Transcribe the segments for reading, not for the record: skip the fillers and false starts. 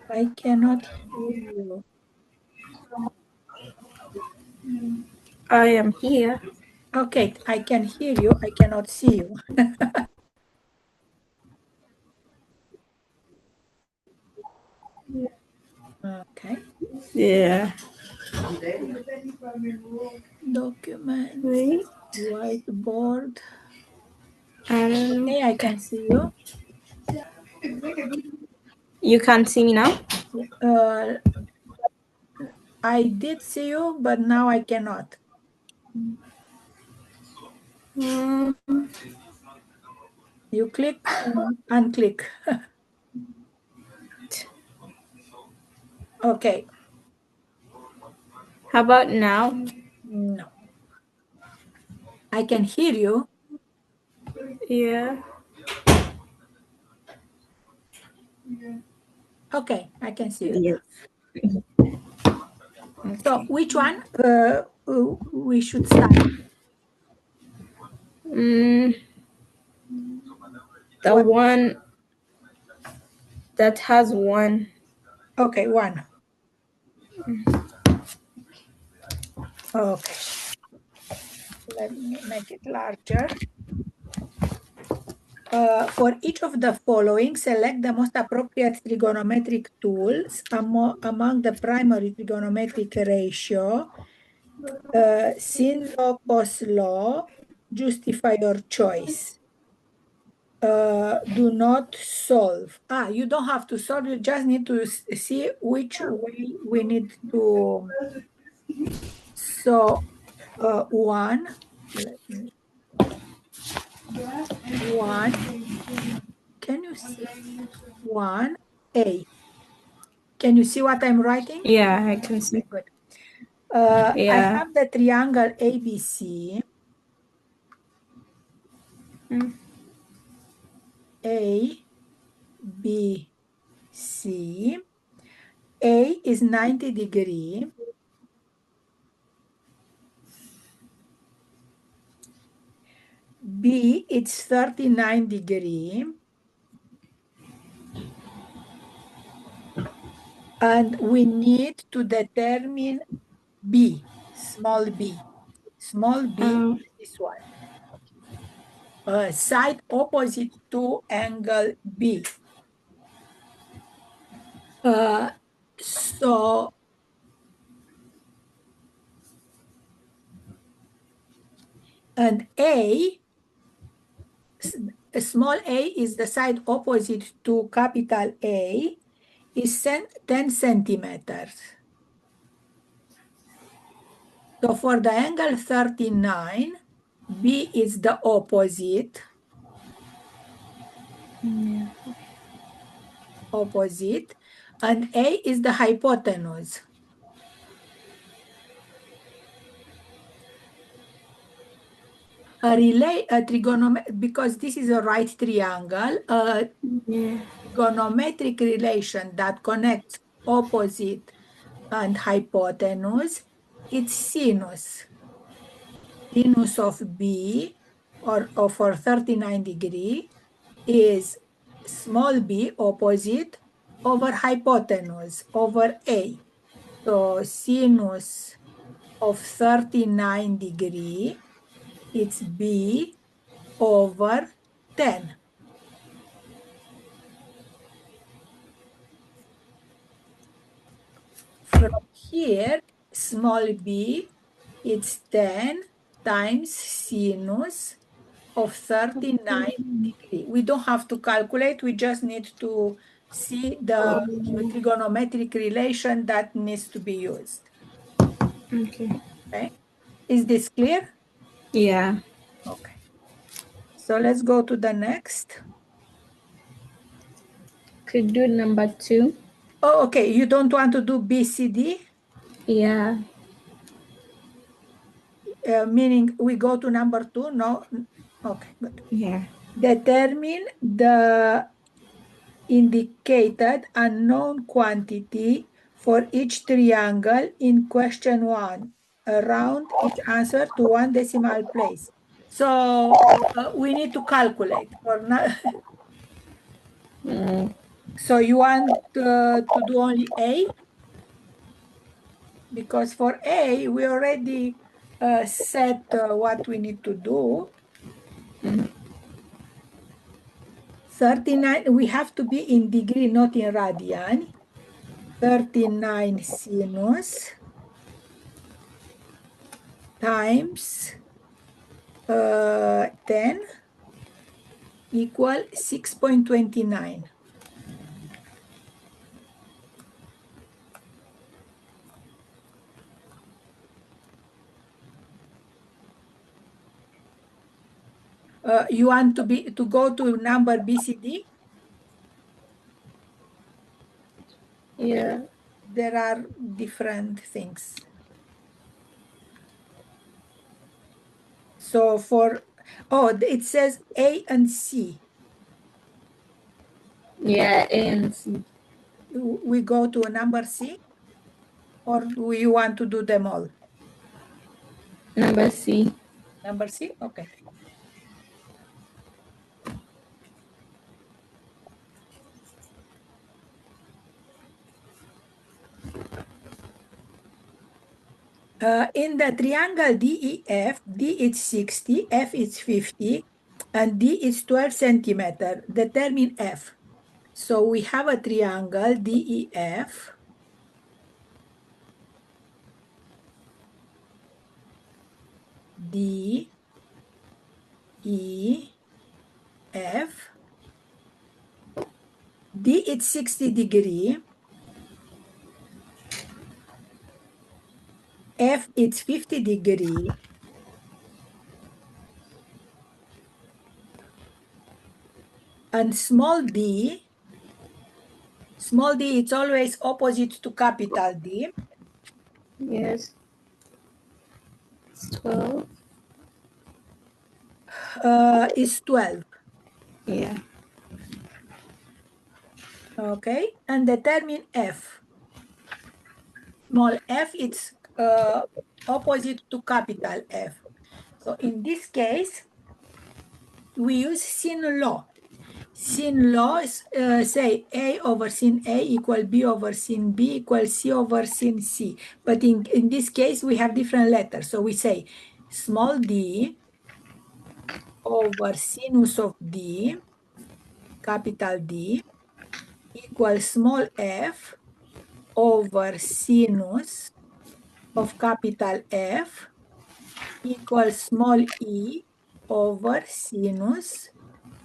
I cannot hear you. I am here. Okay, I can hear you. I cannot see you. Okay. Yeah. Document, Wait. whiteboard. I don't know. Okay, I can see you. You can't see me now? Uh, I did see you, but now I cannot. You click and unclick. Okay. How about now? No. I can hear you. Yeah. Okay, I can see you. Yes. So which one we should start? The one that has one. Okay, one. Okay. Let me make it larger. For each of the following, select the most appropriate trigonometric tools among the primary trigonometric ratio, sin law, cos law, justify your choice. Do not solve. You don't have to solve, you just need to see which way we need to. So, one, let me, one, can you see? 1A. Can you see what I'm writing? Yeah, I can see. Good. Yeah. I have the triangle ABC. A, B, C. A is 90 degree. B, it's 39 degree. And we need to determine B, small b. Small b is this one. Side opposite to angle B. So and A, small a is the side opposite to capital A, is 10 centimeters. So for the angle 39, B is the opposite. Yeah. Opposite, and A is the hypotenuse. A trigonometric, because this is a right triangle, a trigonometric relation that connects opposite and hypotenuse, it's sinus. Sinus of B, or for 39 degree, is small b opposite over hypotenuse over A. So sinus of 39 degree, it's B over 10. From here, small b, it's 10 times sinus of 39 degree. We don't have to calculate, we just need to see the trigonometric relation that needs to be used. Okay. Okay, is this clear? Yeah. Okay, so let's go to the next. Could do number 2. Oh, okay, you don't want to do BCD? Yeah. Meaning we go to number 2? No? Okay, good. Yeah. Determine the indicated unknown quantity for each triangle in question 1. Round each answer to 1 decimal place. So we need to calculate or not. So you want to do only A? Because for A, we already set what we need to do. 39, we have to be in degree, not in radian. 39 sinus times 10 equal 6.29. You want to go to number BCD? Yeah. There are different things. So it says A and C. Yeah, A and C. We go to number C, or do you want to do them all? Number C. Number C, okay. In the triangle DEF, D is 60, F is 50, and D is 12 centimeter. Determine F. So we have a triangle DEF. D, E, F. D is 60 degree. F is 50 degree. And small d it's always opposite to capital D. Yes. 12. Is 12. Yeah. Okay, and determine F. Small f, it's opposite to capital F. So in this case, we use sin law. Sin law is say A over sin A equal B over sin B equal C over sin C. But in this case, we have different letters. So we say small d over sinus of D, capital D, equals small f over sinus of capital F equals small e over sinus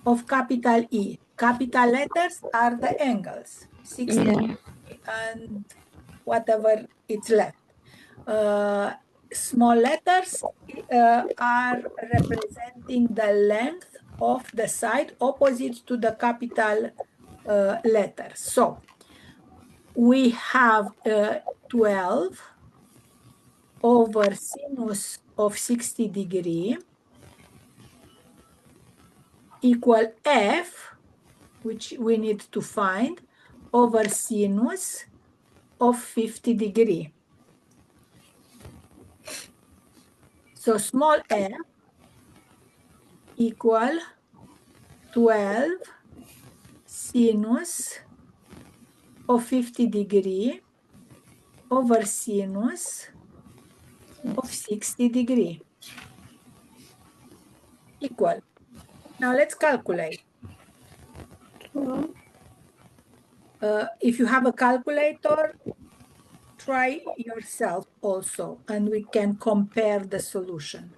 of capital E. Capital letters are the angles, 60 Yeah. and whatever it's left. Uh, Small letters are representing the length of the side opposite to the capital letter. So we have 12 over sinus of 60 degree equal f, which we need to find, over sinus of 50 degree. So small f equal 12 sinus of 50 degree over sinus of 60 degree equal. Now let's calculate. 12. If you have a calculator, try yourself also, and we can compare the solution.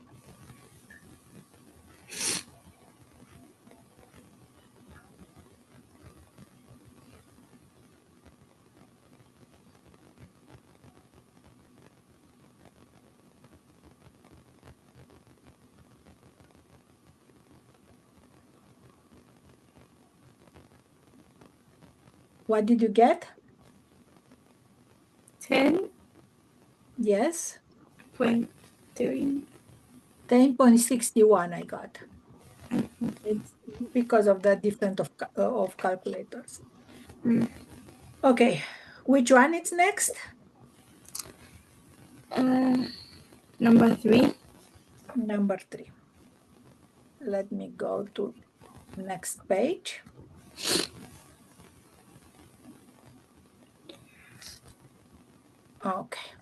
What did you get? 10.3. Yes. 10.61 I got. It's because of the difference of calculators. Okay, which one is next? Number 3. Number 3. Let me go to next page. Okay.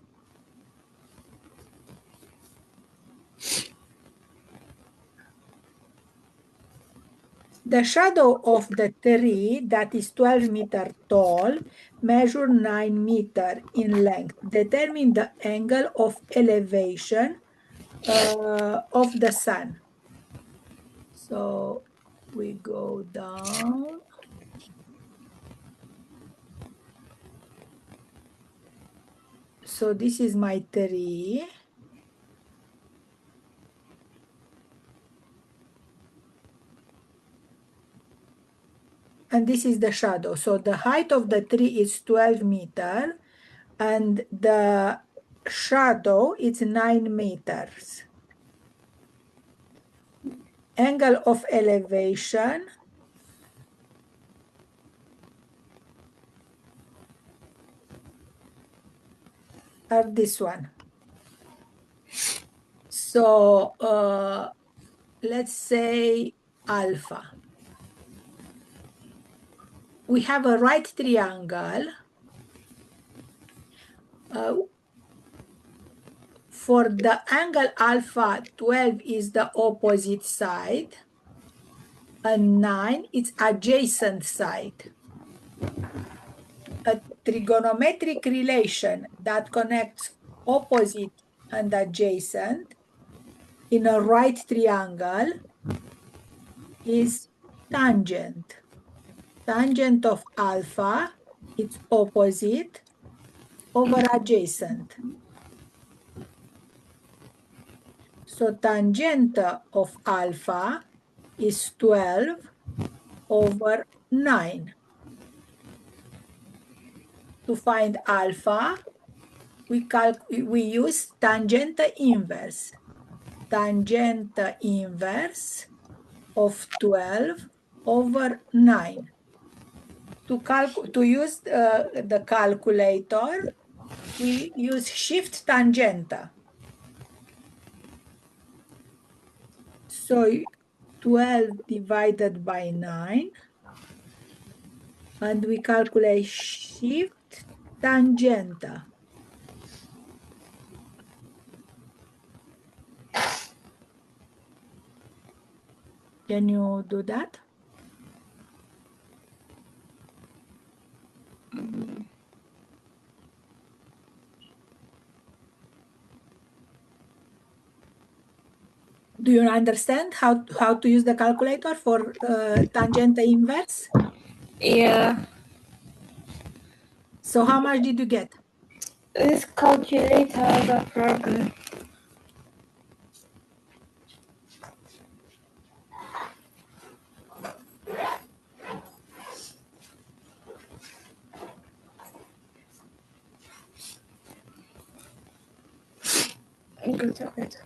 The shadow of the tree that is 12 meters tall, measure 9 meters in length. Determine the angle of elevation of the sun. So we go down. So this is my tree. And this is the shadow. So the height of the tree is 12 meters and the shadow is 9 meters. Angle of elevation are this one. So let's say alpha. We have a right triangle. For the angle alpha, 12 is the opposite side, and 9 is adjacent side. A trigonometric relation that connects opposite and adjacent in a right triangle is tangent. Tangent of alpha, it's opposite over adjacent. So tangent of alpha is 12 over 9. To find alpha, we use tangent inverse. Tangent inverse of 12 over 9. To use the calculator, we use shift tangent. So 12 divided by 9, and we calculate shift tangent. Can you do that? Do you understand how to use the calculator for tangent inverse? Yeah. So how much did you get? This calculator has a problem. Good.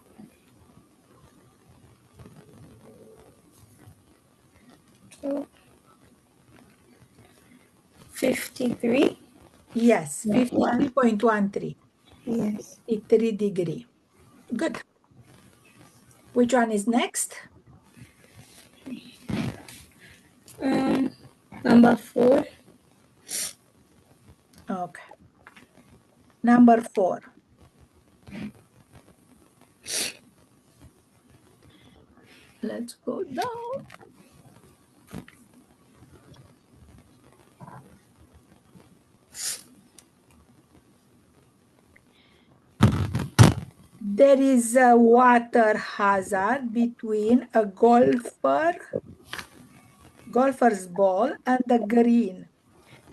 53? Yes, Not one. 53.13. Yes. 53 degree. Good. Which one is next? Number 4. Okay. Number 4. Let's go down. There is a water hazard between a golfer's ball and the green.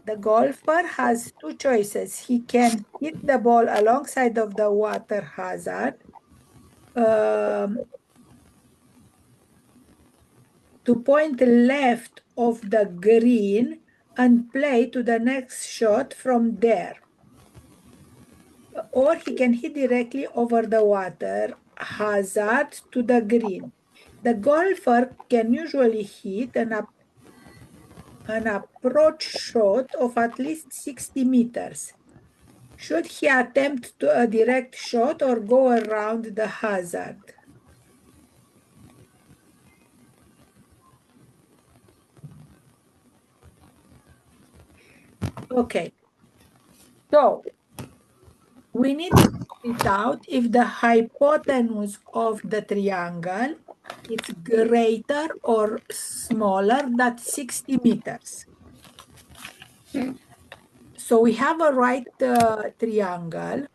The golfer has two choices. He can hit the ball alongside of the water hazard to point left of the green and play to the next shot from there. Or he can hit directly over the water hazard to the green. The golfer can usually hit an approach shot of at least 60 meters. Should he attempt a direct shot or go around the hazard? Okay, so we need to figure it out if the hypotenuse of the triangle is greater or smaller than 60 meters. So we have a right triangle.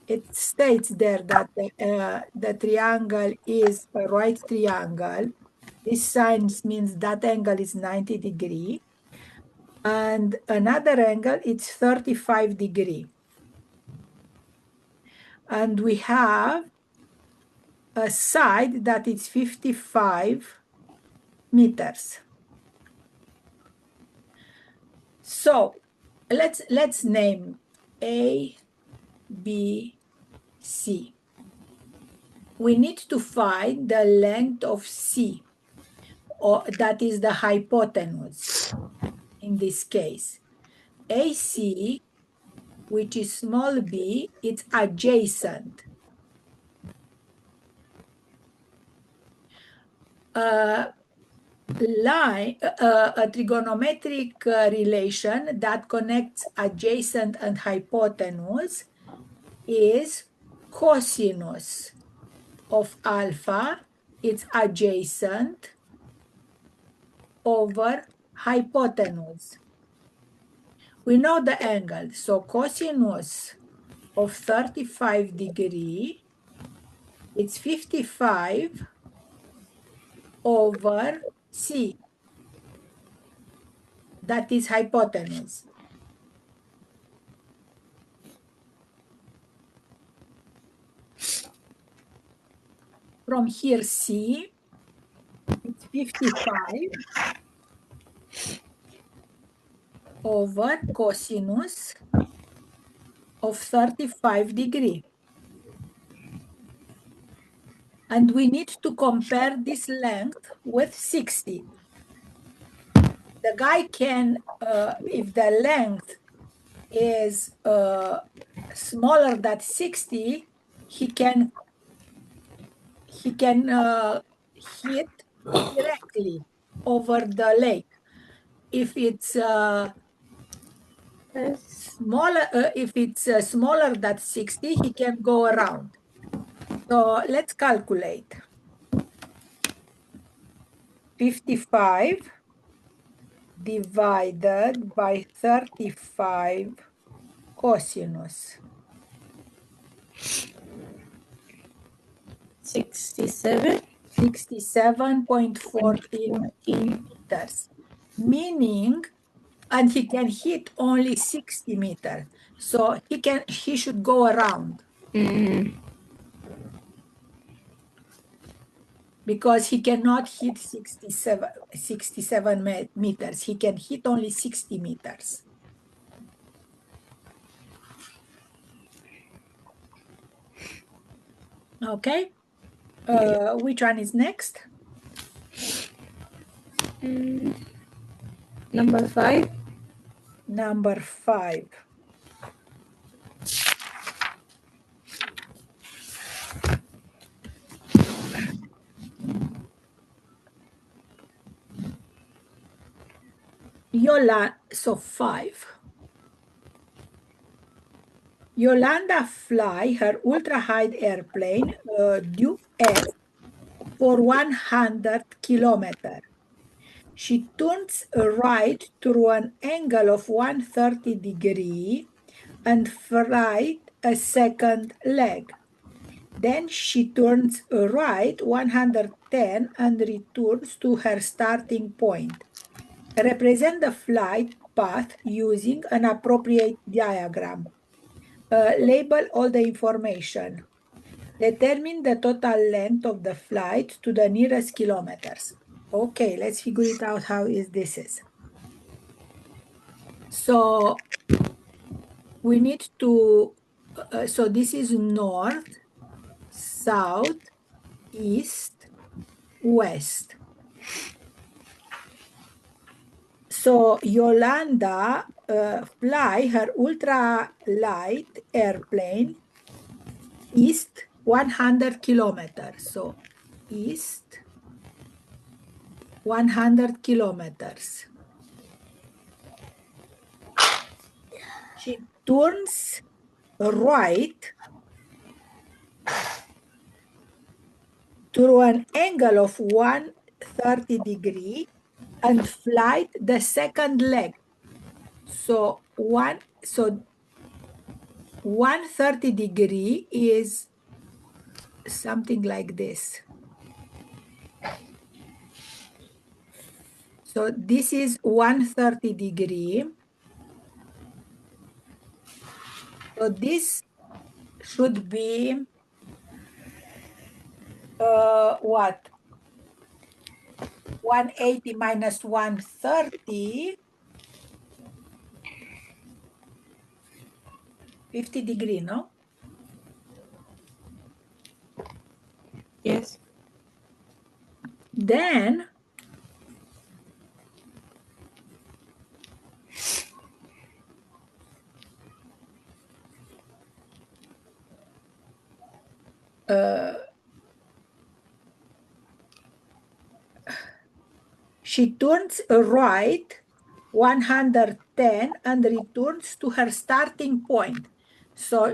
It states there that the triangle is a right triangle. This sign means that angle is 90 degrees. And another angle, it's 35 degrees. And we have a side that is 55 meters. So let's name A, B, C. We need to find the length of C, or that is the hypotenuse in this case. AC, which is small b, it's adjacent. A trigonometric relation that connects adjacent and hypotenuse is cosinus of alpha. It's adjacent over hypotenuse. We know the angle, so cosinus of 35 degrees, it's 55 over C. That is hypotenuse. From here, C, it's 55 over cosinus of 35 degrees. And we need to compare this length with 60. The guy can, if the length is smaller than 60, he can hit directly over the lake. If it's smaller, if it's smaller than 60, he can go around. So let's calculate. 55 divided by 35 cosinus. 67.14 meters. Meaning, and he can hit only 60 meters. So he should go around. Because he cannot hit 67 meters. He can hit only 60 meters. Okay. Which one is next? Number 5. Number 5. So 5. Yolanda fly her ultra-high airplane due S for 100 kilometers. She turns right through an angle of 130 degrees and flight a second leg. Then she turns right 110 and returns to her starting point. Represent the flight path using an appropriate diagram. Label all the information. Determine the total length of the flight to the nearest kilometers. Okay, let's figure it out how this is. So we need to, so this is north, south, east, west. So Yolanda fly her ultra-light airplane east 100 kilometers. So east 100 kilometers. She turns right through an angle of 130 degree and flight the second leg. So 130 degree is something like this. So this is 130 degree. So this should be what? 180 minus 130, 50 degree, no? Yes. Then she turns right 110 and returns to her starting point. So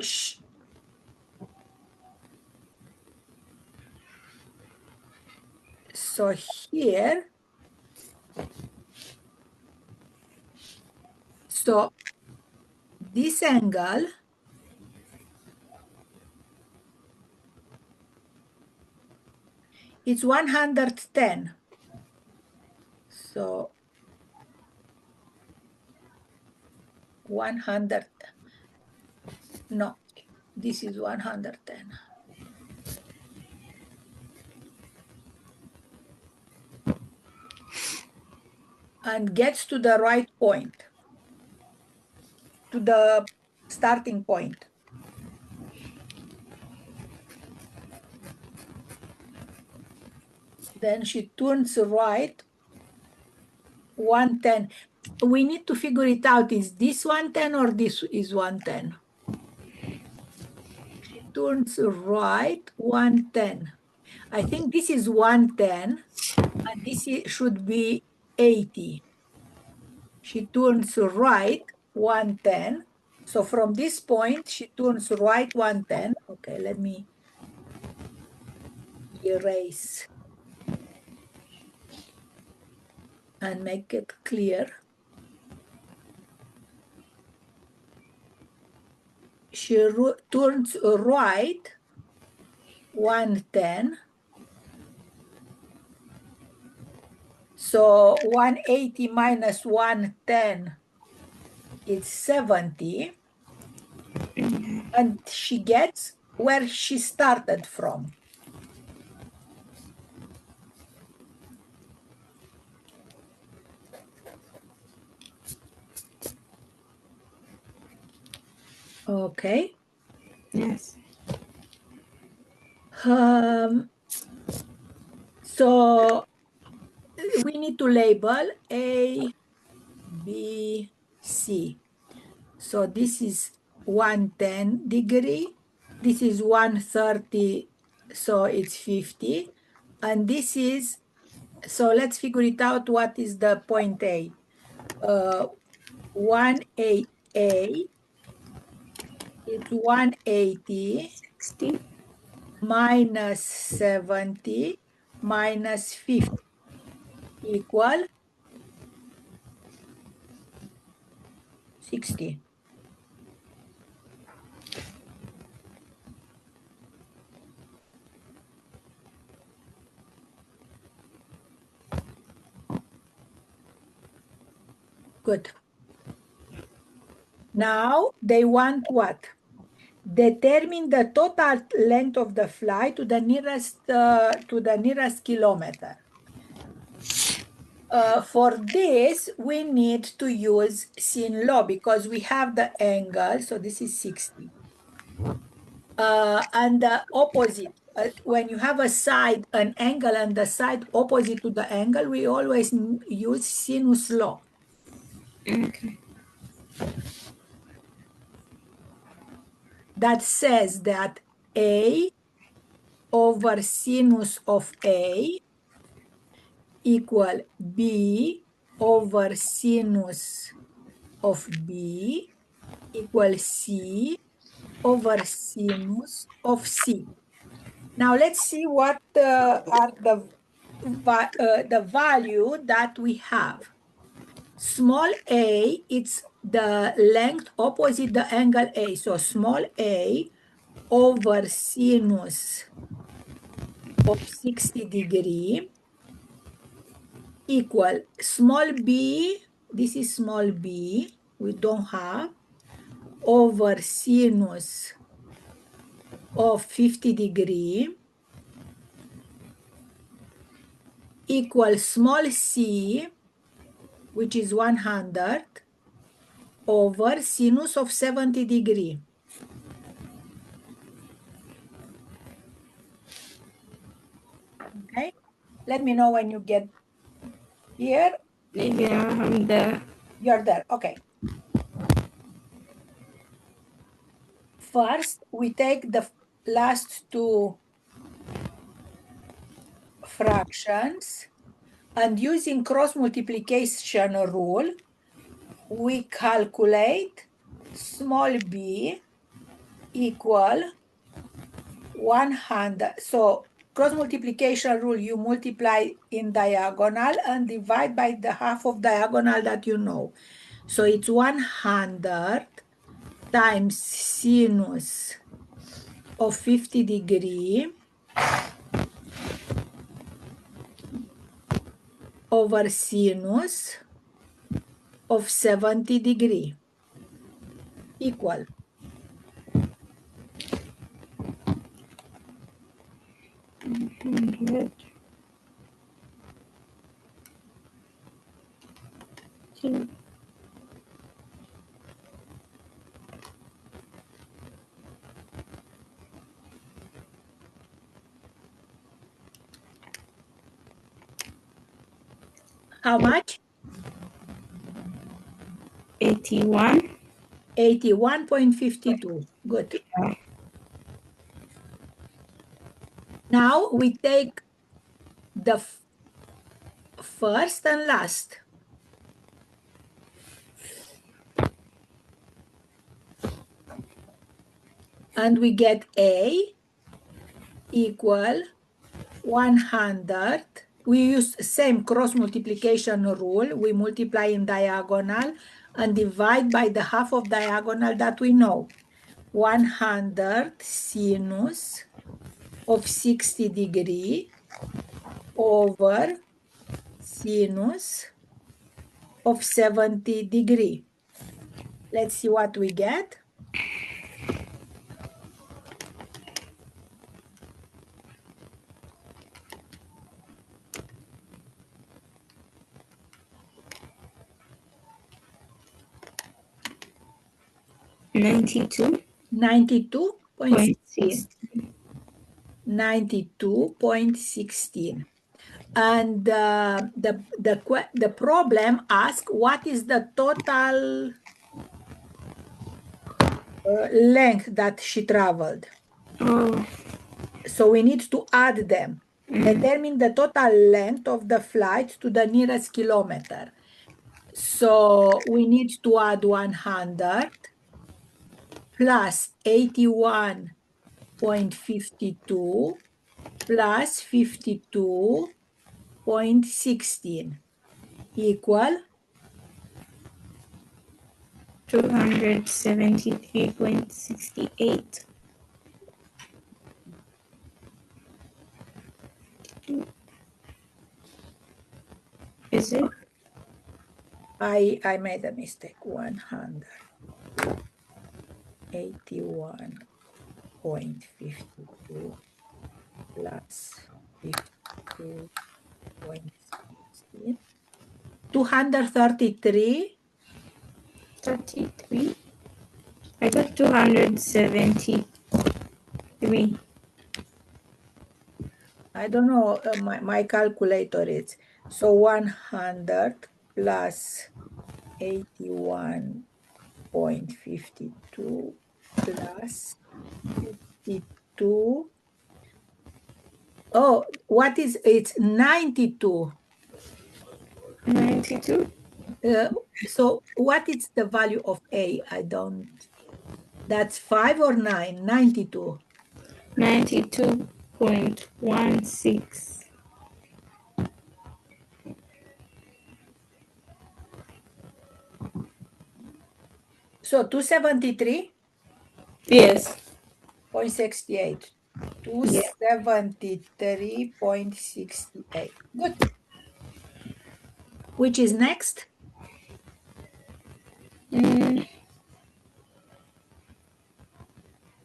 here, so this angle is 110. So 100, no, this is 110. And gets to the right point, to the starting point. Then she turns right 110. We need to figure it out. Is this 110 or this is 110? She turns right 110. I think this is 110 and this should be 80. She turns right 110. So from this point, she turns right 110. Okay, let me erase and make it clear. She turns right 110. So 180 minus 110 is 70. And she gets where she started from. Okay. Yes. So we need to label A, B, C. So this is 110 degree. This is 130, so it's 50. And this is, so let's figure it out. What is the point A? 1A it's 180 60. minus 70 minus 50 equal 60. Good. Now they want what? Determine the total length of the flight to the nearest kilometer. For this, we need to use sin law because we have the angle. So this is 60. And the opposite, when you have an angle and the side opposite to the angle, we always use sinus law. Okay. That says that A over sinus of A equal B over sinus of B equal C over sinus of C. Now let's see what are the value that we have. Small a, it's the length opposite the angle A. So small a over sinus of 60 degree equal small b, this is small b, we don't have, over sinus of 50 degree equal small c, which is 100, over sinus of 70 degree. Okay, let me know when you get here. Yeah, I'm there. You're there, okay. First, we take the last two fractions and using cross multiplication rule, we calculate small b equal 100. So cross multiplication rule, you multiply in diagonal and divide by the half of diagonal that you know. So it's 100 times sinus of 50 degree over sinus of 70 degree equal. Good. How much? 81. 81.52. Good. Now we take the first and last. And we get A equal 100. We use same cross multiplication rule. We multiply in diagonal and divide by the half of diagonal that we know. 100 sinus of 60 degree over sinus of 70 degree. Let's see what we get. $92.16. 92.16. 92.16. And the problem asks what is the total length that she traveled. Oh. So we need to add them. Determine the total length of the flight to the nearest kilometer. So we need to add 100 plus 81.52 plus 52.16 equal 273.68. Is it? I made a mistake. 181.52 plus 52.16. 233. 33. I got 273. I don't know, my calculator is. So 100 plus 81.52 plus 52. Oh, what is it's 92. 92? So what is the value of A? I don't. That's 5 or 9? 92. 92.16. So 273? Yes. 0.68. Yeah. 273.68. Good. Which is next?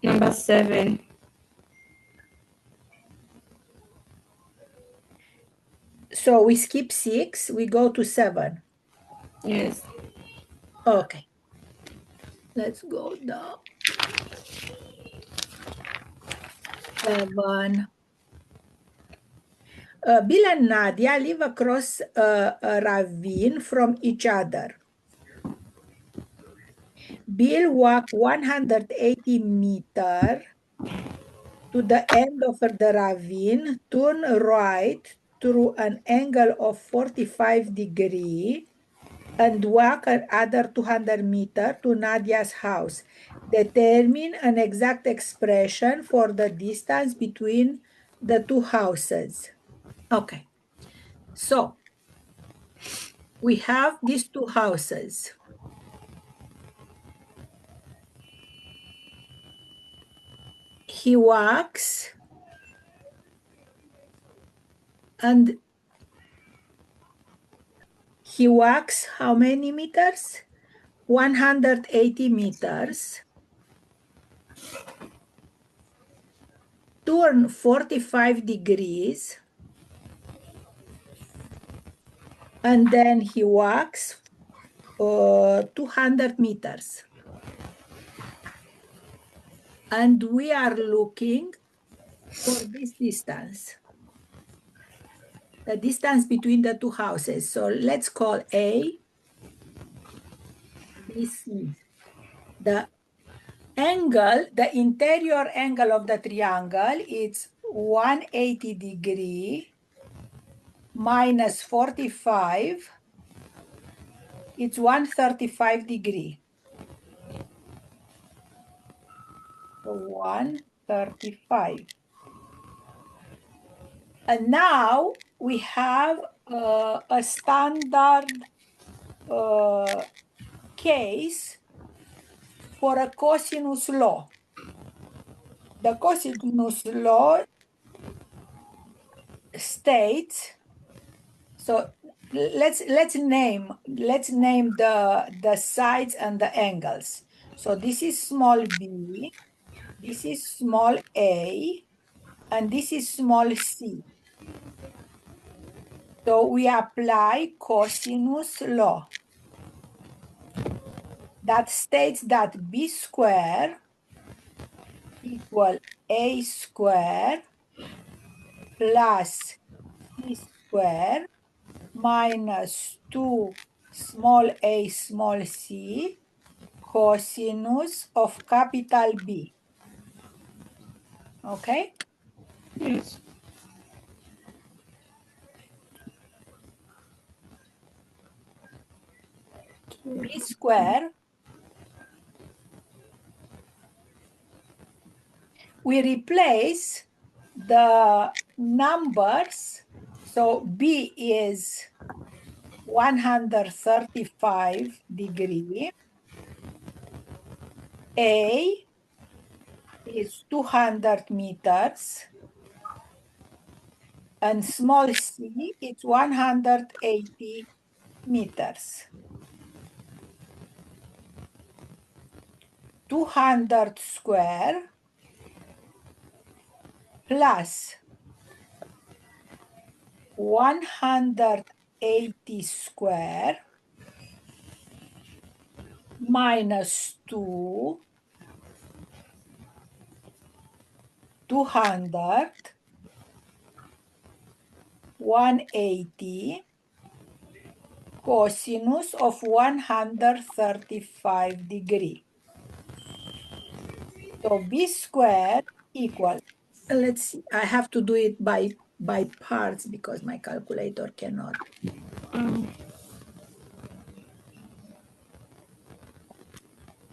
Number 7. So we skip 6, we go to 7. Yes. Okay. Let's go down. 7. Bill and Nadia live across a ravine from each other. Bill walked 180 meters to the end of the ravine, turn right through an angle of 45 degrees, and walk another 200 meters to Nadia's house. Determine an exact expression for the distance between the two houses. Okay, so we have these two houses. He walks and he walks how many meters? 180 meters. Turn 45 degrees. And then he walks 200 meters. And we are looking for this distance, the distance between the two houses. So let's call A, B, C. The angle, the interior angle of the triangle is 180 degree minus 45. It's 135 degree. So 135. And now we have a standard case for a cosinus law. The cosinus law states, so let's name the sides and the angles. So this is small b, this is small a, and this is small c. So we apply cosinus law that states that b squared equal a squared plus c squared minus 2 small a small c cosinus of capital B. Okay? Yes. B squared, we replace the numbers. So B is 135 degree. A is 200 meters. And small c is 180 meters. 200 square plus 180 square minus 2, 200, 180, cosinus of 135 degree. So B squared equal, let's see, I have to do it by parts because my calculator cannot.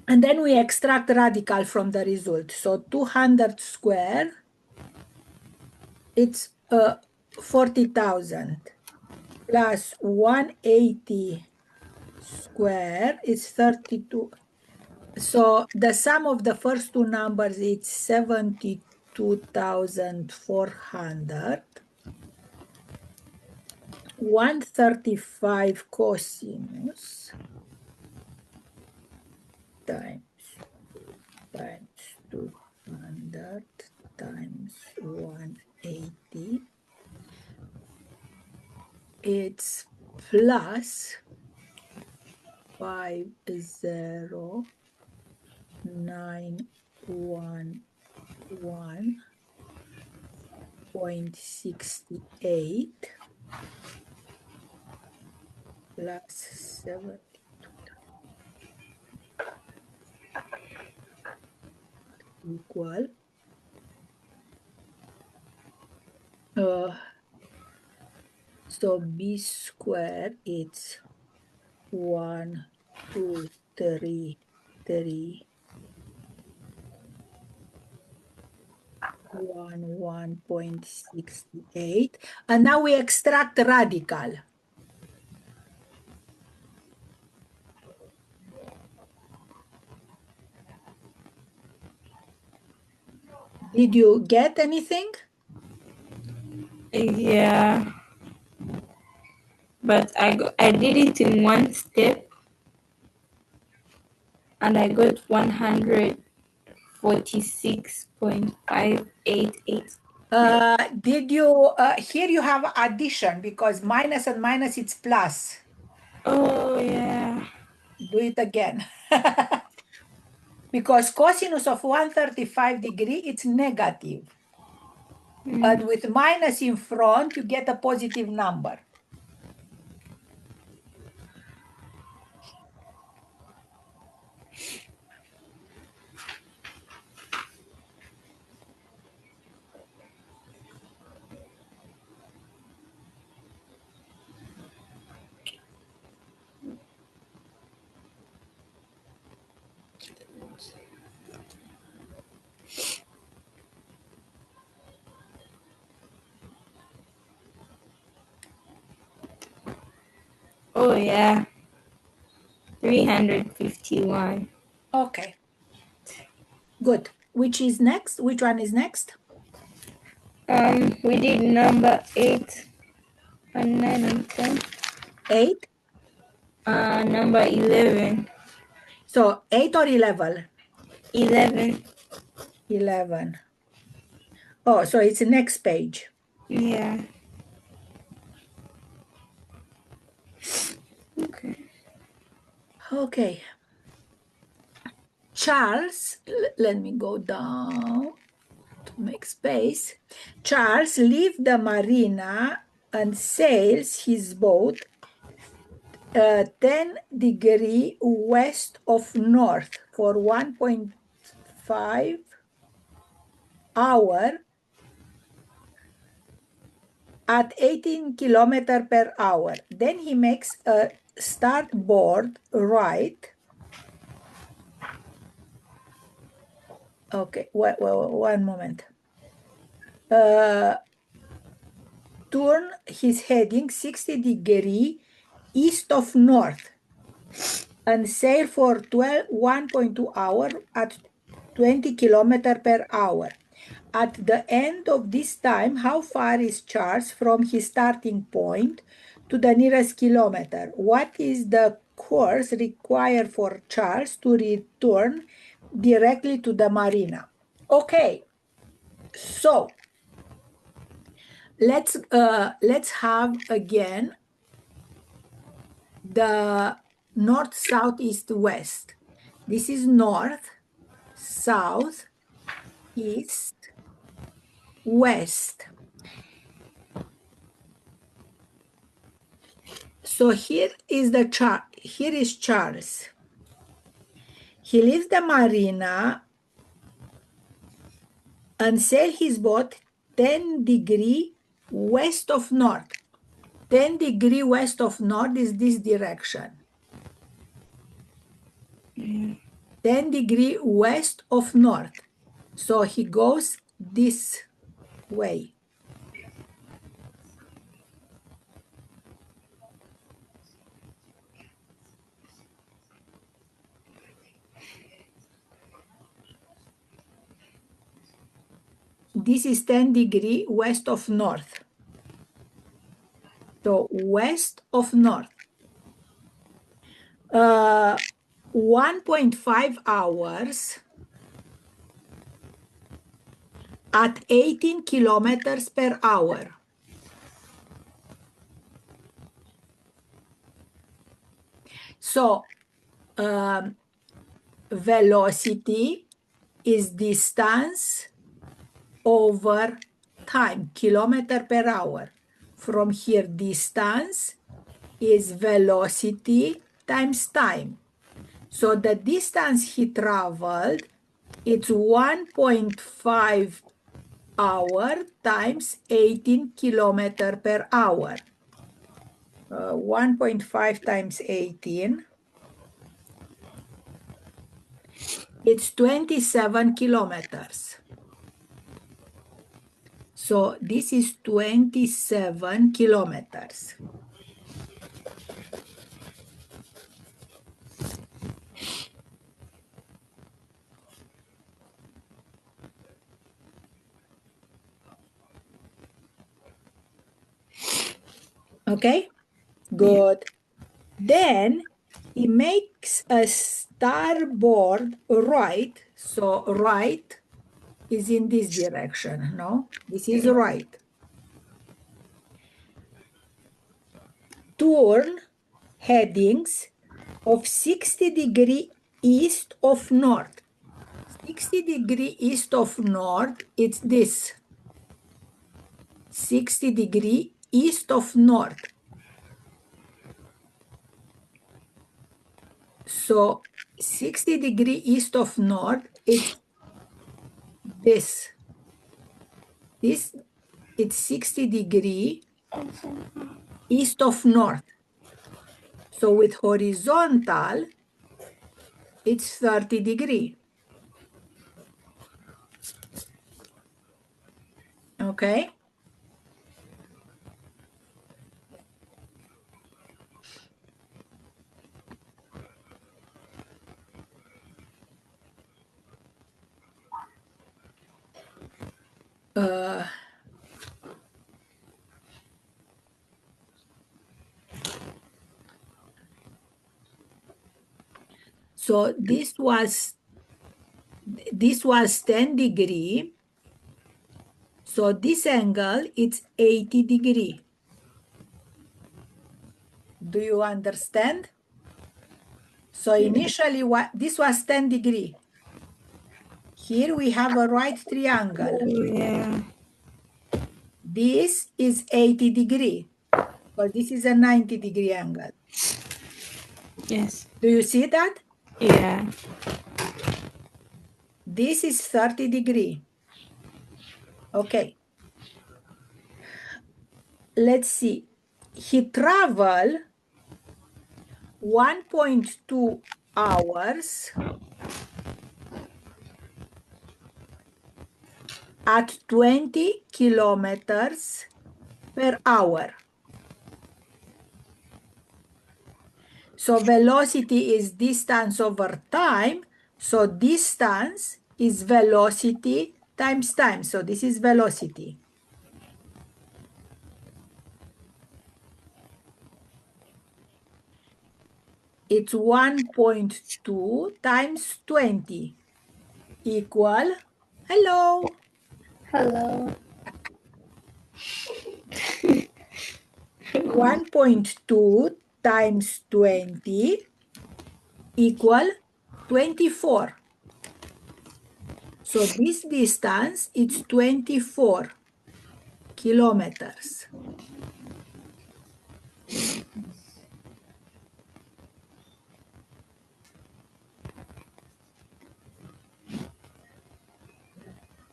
And then we extract radical from the result. So 200 square, it's 40,000 plus 180 square is 32. So the sum of the first two numbers is 72,400. 135 cosinus times 200 times 180. It's plus 50,911.68 plus 7 equal so b square it's 1 2 3 3 1.68, and now we extract the radical. Did you get anything? Yeah. But I did it in one step and I got 146.588. Did you, here you have addition because minus and minus it's plus. Oh, yeah. Do it again. Because cosinus of 135 degree, it's negative. And with minus in front, you get a positive number. Oh, yeah. 351. Okay. Good. Which is next? Which one is next? We did number 8 and 9 and 10. 8. Number 11. So 8 or 11? 11. 11. Oh, so it's the next page. Yeah. Okay. Okay. Charles, let me go down to make space. Charles leaves the marina and sails his boat 10 degrees west of north for 1.5 hour at 18 kilometers per hour. Then he makes a starboard right. Okay, one moment. Turn his heading 60 degrees east of north and sail for 1.2 hours at 20 kilometers per hour. At the end of this time, how far is Charles from his starting point to the nearest kilometer? What is the course required for Charles to return directly to the marina? Okay, so let's have again the north, south, east, west. This is north, south, east, west. So here is the chart. Here is Charles. He leaves the marina and sail his boat 10 degrees west of north. 10 degrees west of north is this direction. 10 degrees west of north. So he goes this way. This is 10 degrees west of north. So west of north. 1.5 hours at 18 kilometers per hour. So velocity is distance over time, kilometer per hour. From here, distance is velocity times time. So the distance he traveled, it's 1.5 hour times 18 kilometer per hour. 1.5 times 18, it's 27 kilometers. So this is 27 kilometers. Okay, good. Then he makes a starboard right. So right is in this direction, no? This is right. Turn headings of 60 degree east of north. 60 degree east of north, it's this. 60 degree east of north. So 60 degree east of north, it's this. This, it's 60 degree east of north. So with horizontal, it's 30 degree. Okay? So this was 10 degree. So this angle, it's 80 degree. Do you understand? So initially, this was 10 degree. Here we have a right triangle. Oh, yeah. This is 80 degree. Because this is a 90 degree angle. Yes. Do you see that? Yeah. This is 30 degree. Okay. Let's see. He traveled 1.2 hours at 20 kilometers per hour. So velocity is distance over time. So distance is velocity times time. So this is velocity. It's 1.2 times 20 equal, hello. Hello. 1.2 times 20 equal 24. So this distance is 24 kilometers.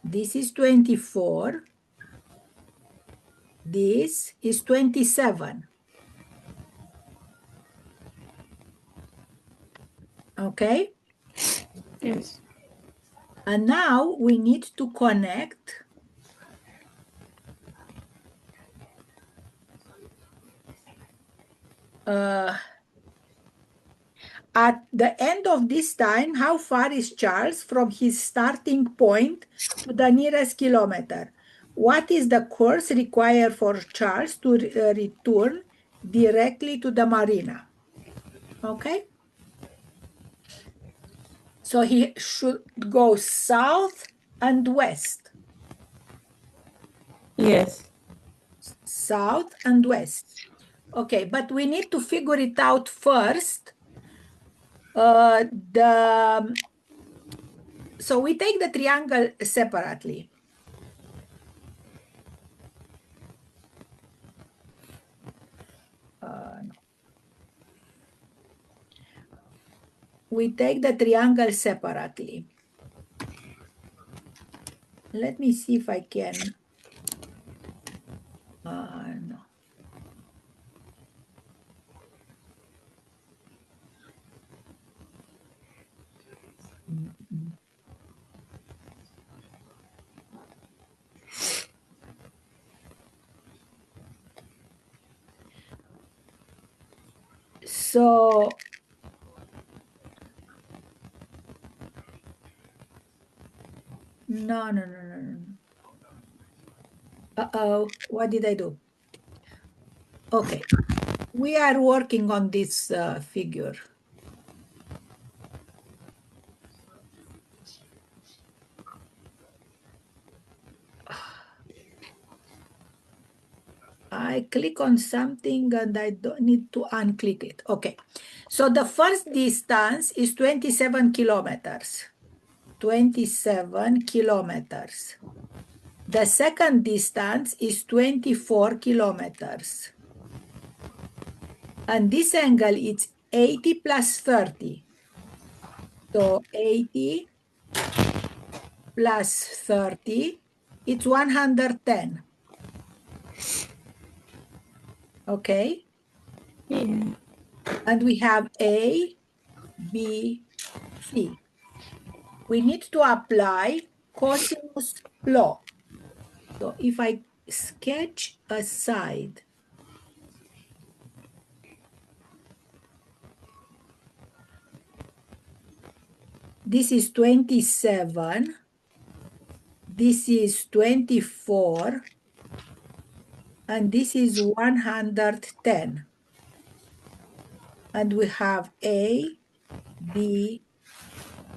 This is 24. This is 27. Okay? Yes. And now we need to connect at the end of this time, how far is Charles from his starting point to the nearest kilometer? What is the course required for Charles to return directly to the marina? Okay. So he should go south and west. Yes. South and west. Okay, but we need to figure it out first. So we take the triangle separately. No. We take the triangle separately. Let me see if I can. No. So no. Uh-oh, what did I do? Okay, we are working on this figure. I click on something and I don't need to unclick it. Okay, so the first distance is 27 kilometers. 27 kilometers. The second distance is 24 kilometers. And this angle is 80 plus 30. So 80 plus 30, it's 110. Okay? Yeah. And we have A, B, C. We need to apply Cosines law. So if I sketch a side, this is 27, this is 24, and this is 110. And we have A, B,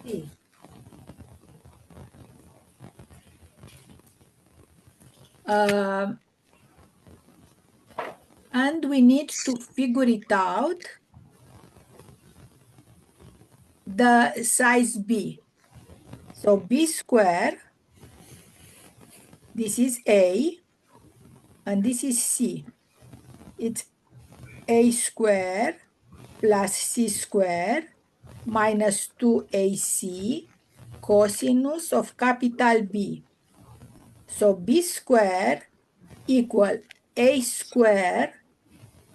C. And we need to figure it out, the size B. So B square, this is A, and this is C. It's A square plus C square minus 2AC cosinus of capital B. So B square equal A square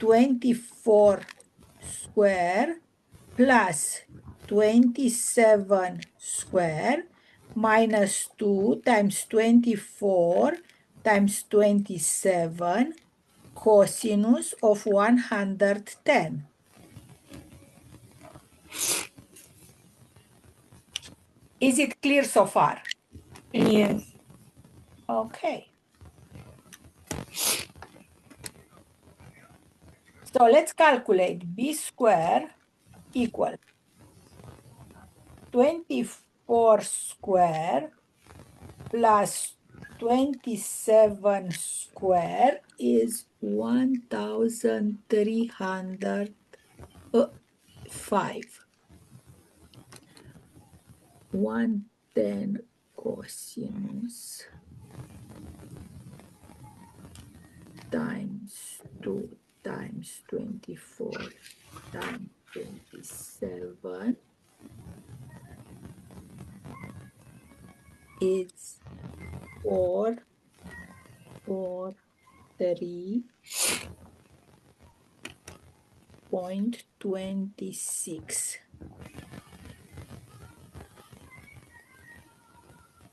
24 square plus 27 square minus 2 times 24 times 27 cosinus of 110. Is it clear so far? Yes. Okay. So let's calculate B square equal 24 square plus 27 square is 1,305. 110 cosinus times 2 times 24 times 27 is 443.26.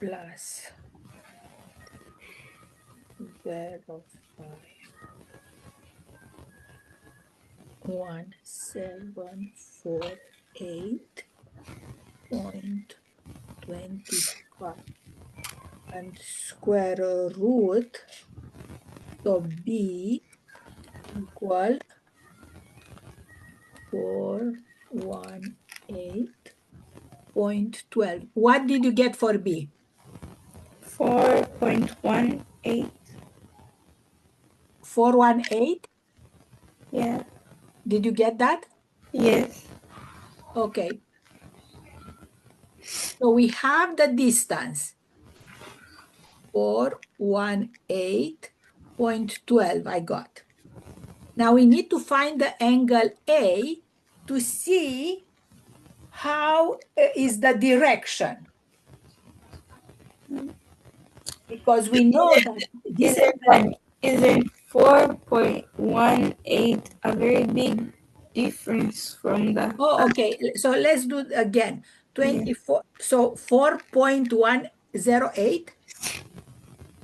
plus 0.1748.25 and square root of b equal 418.12. What did you get for b? 4.18. 418? Yeah. Did you get that? Yes. Okay. So we have the distance, 418.12 I got. Now we need to find the angle A to see how is the direction. Because we know that this is the... Isn't 4.18 a very big difference from the... Oh, okay. So let's do it again. 24. So 4.108.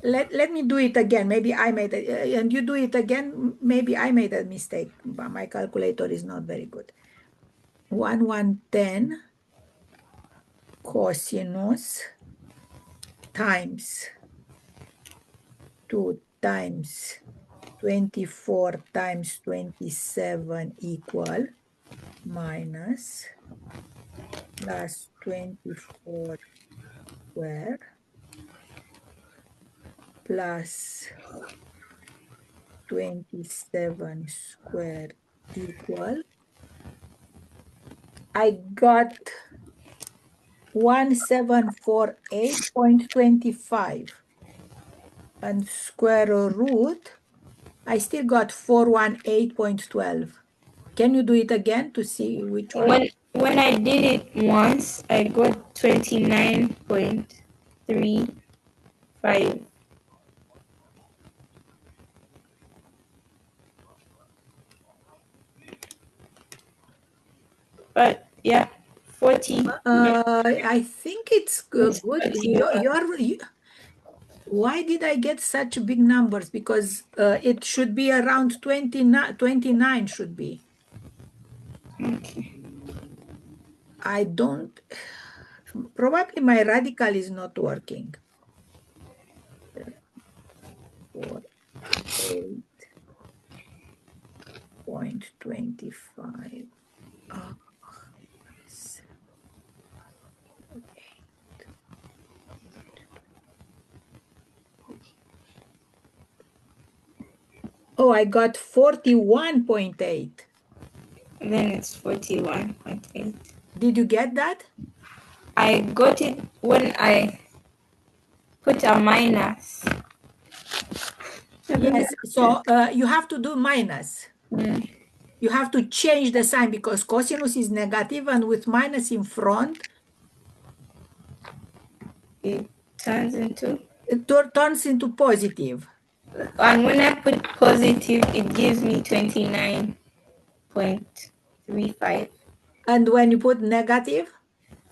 Let me do it again. Maybe I made it, and you do it again. Maybe I made a mistake, but my calculator is not very good. 110 cosinus times 2 times 24 times 27 equal minus plus 24 square plus 27 square equal. I got 1748.25 and square root, I still got 418.12. Can you do it again to see which one? When I did it once, I got 29.35. But yeah, 40. I think it's good. It's Why did I get such big numbers? Because it should be around 29 should be. okay. I don't, probably my radical is not working. 48.25. Oh, oh, I got 41.8. Then it's 41.8. Did you get that? I got it when I put a minus. Yes, so you have to do minus. You have to change the sign because cosinus is negative, and with minus in front, It turns into... it turns into positive. And when I put positive, it gives me 29.35. And when you put negative,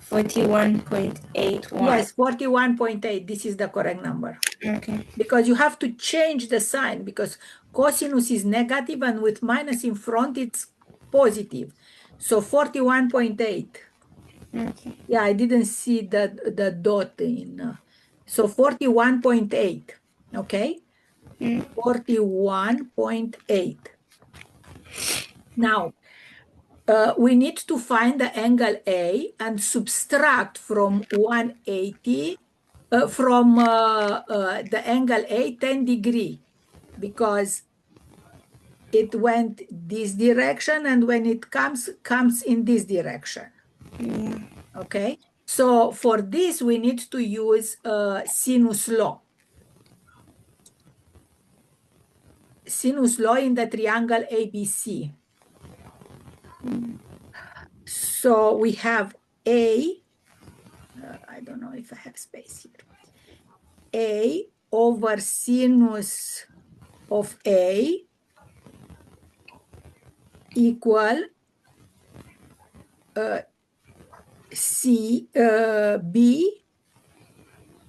41.81. yes, 41.8. This is the correct number. Okay. Because you have to change the sign because cosinus is negative and with minus in front, it's positive. So 41.8. Okay. Yeah, I didn't see the dot in. So 41.8. Okay. 41.8. Now, we need to find the angle A and subtract from 180, from the angle A 10 degree, because it went this direction, and when it comes in this direction. Yeah. Okay, so for this, we need to use sinus law. Sinus law in the triangle ABC. So we have A, I don't know if I have space here. A over sinus of A equal B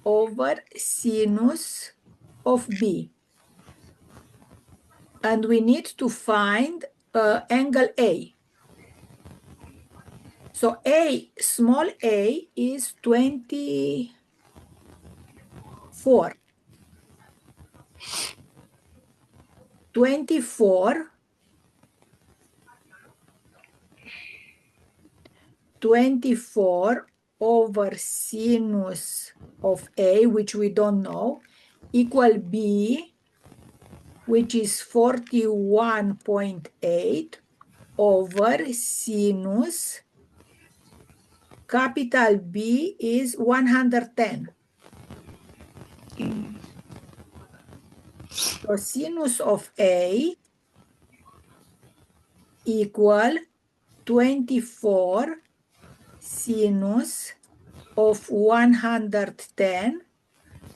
over sinus of B. And we need to find angle A. So A, small a, is 24. 24 over sinus of A, which we don't know, equal B, which is 41.8 over sinus capital B is 110. So sinus of A equal 24 sinus of 110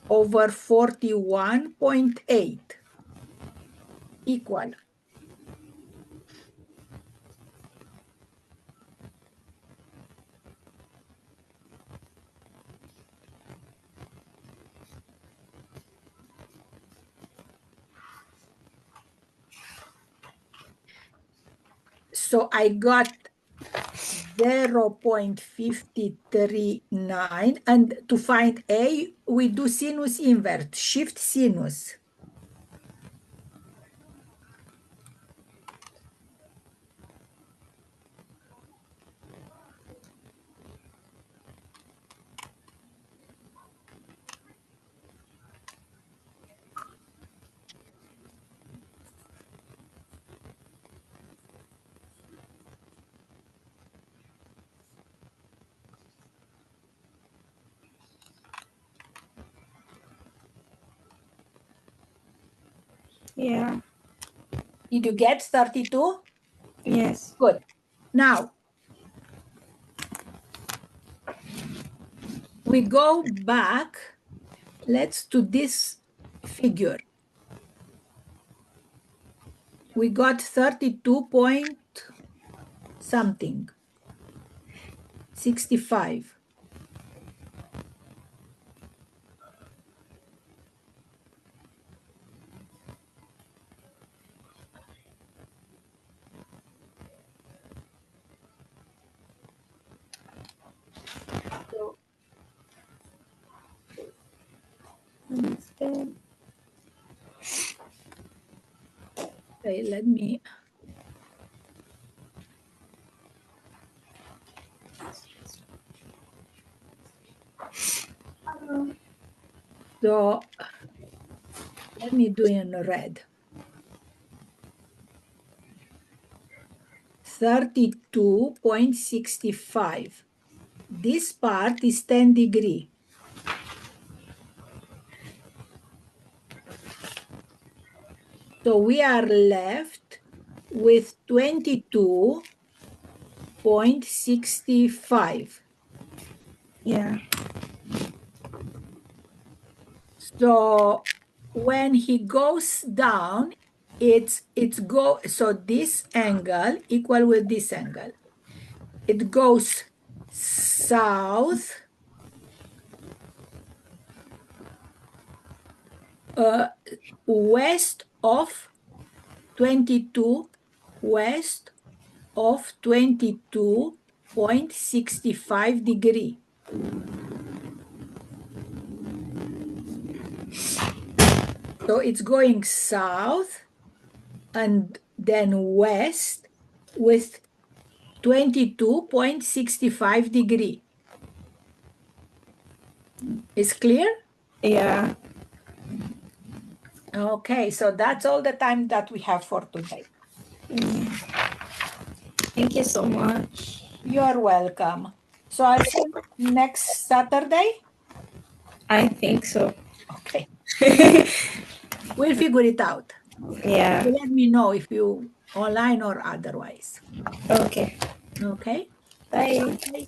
over 41.8 equal. So I got 0.539, and to find A, we do sinus invert, shift sinus. Yeah. Did you get 32? Yes. Good. Now, we go back. Let's do this figure. We got 32 point something, 65. So, okay, let me. So let me do in red. 32.65. This part is 10 degree. So we are left with 22.65. Yeah. So when he goes down, so this angle equal with this angle. It goes south west of 22, west of 22.65 degree. So it's going south and then west with 22.65 degree. Is clear? Yeah. Okay, so that's all the time that we have for today. Thank you so much. You're welcome. So I'll see you next Saturday. I think so. Okay. We'll figure it out. Yeah. You let me know if you online or otherwise. Okay. Okay. Bye. Bye.